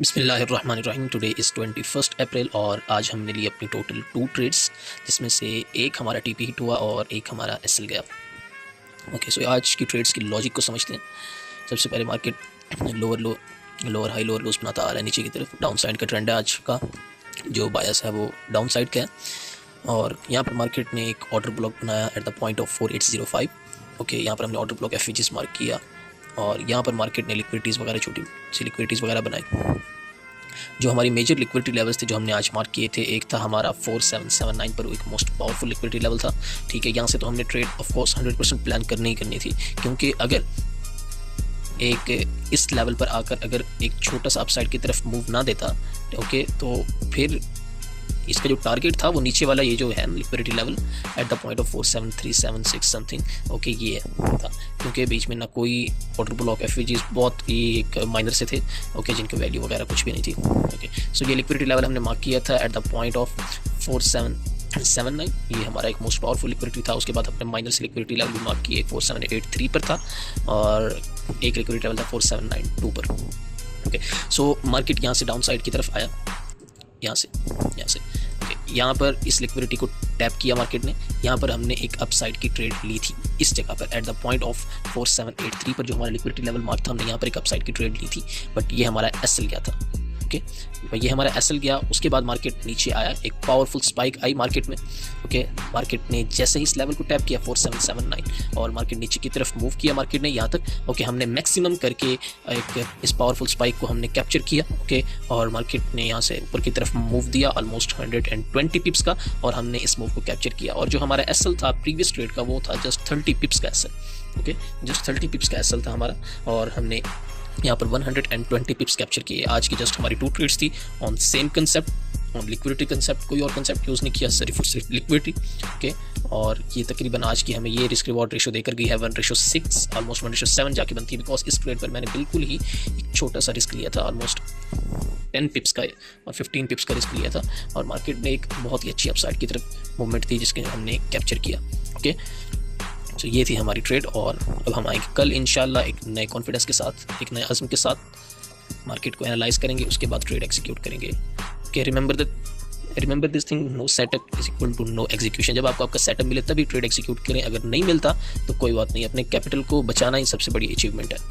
बिस्मिल्लाहिर्रहमानिर्रहीम। Today is 21 अप्रैल और आज हमने ली अपनी टोटल 2 ट्रेड्स, जिसमें से एक हमारा टीपी हिट हुआ और एक हमारा एसएल गया। ओके, सो आज की ट्रेड्स की लॉजिक को समझते हैं। सबसे पहले मार्केट लोअर हाई लोअर लोज बनाता आ रहा है नीचे की तरफ। डाउन साइड का ट्रेंड है आज का, जो बायस है वो डाउन साइड का है। और यहाँ पर मार्केट ने एक ऑर्डर ब्लॉक बनाया at the point of 4805। Okay, यहाँ पर हमने ऑर्डर ब्लॉक एफईजीज मार्क किया और यहाँ पर मार्केट ने लिक्विडिटीज़ वगैरह छोटी सी लिक्विडिटीज़ वगैरह बनाई। जो हमारी मेजर लिक्विडिटी लेवल्स थे जो हमने आज मार्क किए थे, एक था हमारा 4779 पर, एक मोस्ट पावरफुल लिक्विडिटी लेवल था। ठीक है, यहाँ से तो हमने ट्रेड ऑफ कोर्स 100% प्लान करनी ही करनी थी, क्योंकि अगर एक इस लेवल पर आकर अगर एक छोटा सा अपसाइड की तरफ मूव ना देता, ओके, तो फिर इसका जो टारगेट था वो नीचे वाला ये जो है liquidity level at the point of 47376 something, okay, ये था। क्योंकि बीच में ना कोई ऑर्डर ब्लॉक एफईजीज बहुत ही एक माइनर से थे, ओके, जिनकी वैल्यू वगैरह कुछ भी नहीं थी। ओके, सो ये लिक्विडिटी लेवल हमने मार्क किया था एट द पॉइंट ऑफ 4779। ये हमारा एक मोस्ट पावरफुल लिक्विडिटी था। उसके बाद हमने माइनर से लिक्विडिटी लेवल भी मार्क किए, 4783 पर था और एक लिक्विडिटी लेवल था 4792 पर। ओके, सो मार्केट यहाँ से डाउन साइड की तरफ आया, यहाँ से ओके, यहाँ पर इस लिक्विडिटी को टैप किया मार्केट ने। यहाँ पर हमने एक अपसाइड की ट्रेड ली थी इस जगह पर एट द पॉइंट ऑफ 4783 पर, जो हमारा लिक्विडिटी लेवल मार्क था। हमने यहाँ पर एक अपसाइड की ट्रेड ली थी, बट ये हमारा एसएल गया था। ओके, ये हमारा एसएल गया। उसके बाद मार्केट नीचे आया, एक पावरफुल स्पाइक आई मार्केट में। ओके, मार्केट ने जैसे ही इस लेवल को टैप किया 4779 और मार्केट नीचे की तरफ मूव किया मार्केट ने यहाँ तक। ओके, हमने मैक्सिमम करके एक इस पावरफुल स्पाइक को हमने कैप्चर किया। ओके, और मार्केट ने यहाँ से ऊपर की तरफ मूव दिया ऑलमोस्ट 120 पिप्स का, और हमने इस मूव को कैप्चर किया। और जो हमारा एसएल था प्रीवियस ट्रेड का, वो था जस्ट 30 पिप्स का एसएल। ओके, जस्ट 30 पिप्स का एसएल था हमारा, और हमने यहाँ पर 120 पिप्स कैप्चर किए। आज की जस्ट हमारी 2 ट्रेड्स थी on same concept, on liquidity concept. कोई और कंसेप्ट यूज़ नहीं किया, सिर्फ लिक्विडिटी। ओके, और ये तकरीबन आज की हमें ये रिस्क रिवॉर्ड रेशो देकर गई है 1:6, ऑलमोस्ट 1:7 जाके बनती है। बिकॉज इस ट्रेड पर मैंने बिल्कुल ही एक छोटा सा रिस्क लिया था, ऑलमोस्ट 10 पिप्स का और 15 पिप्स का रिस्क लिया था, और मार्केट में एक बहुत ही अच्छी अपसाइड की तरफ मूवमेंट थी जिसके हमने कैप्चर किया। ओके, तो ये थी हमारी ट्रेड। और अब हम आएंगे कल इंशाल्लाह एक नए कॉन्फिडेंस के साथ, एक नए अज़्म के साथ मार्केट को एनालाइज करेंगे, उसके बाद ट्रेड एग्जीक्यूट करेंगे। Okay, remember this thing, no setup is equal to no execution. जब आपको आपका सेटअप मिले तभी ट्रेड एग्जीक्यूट करें, अगर नहीं मिलता तो कोई बात नहीं, अपने कैपिटल को बचाना ही सबसे बड़ी अचीवमेंट है।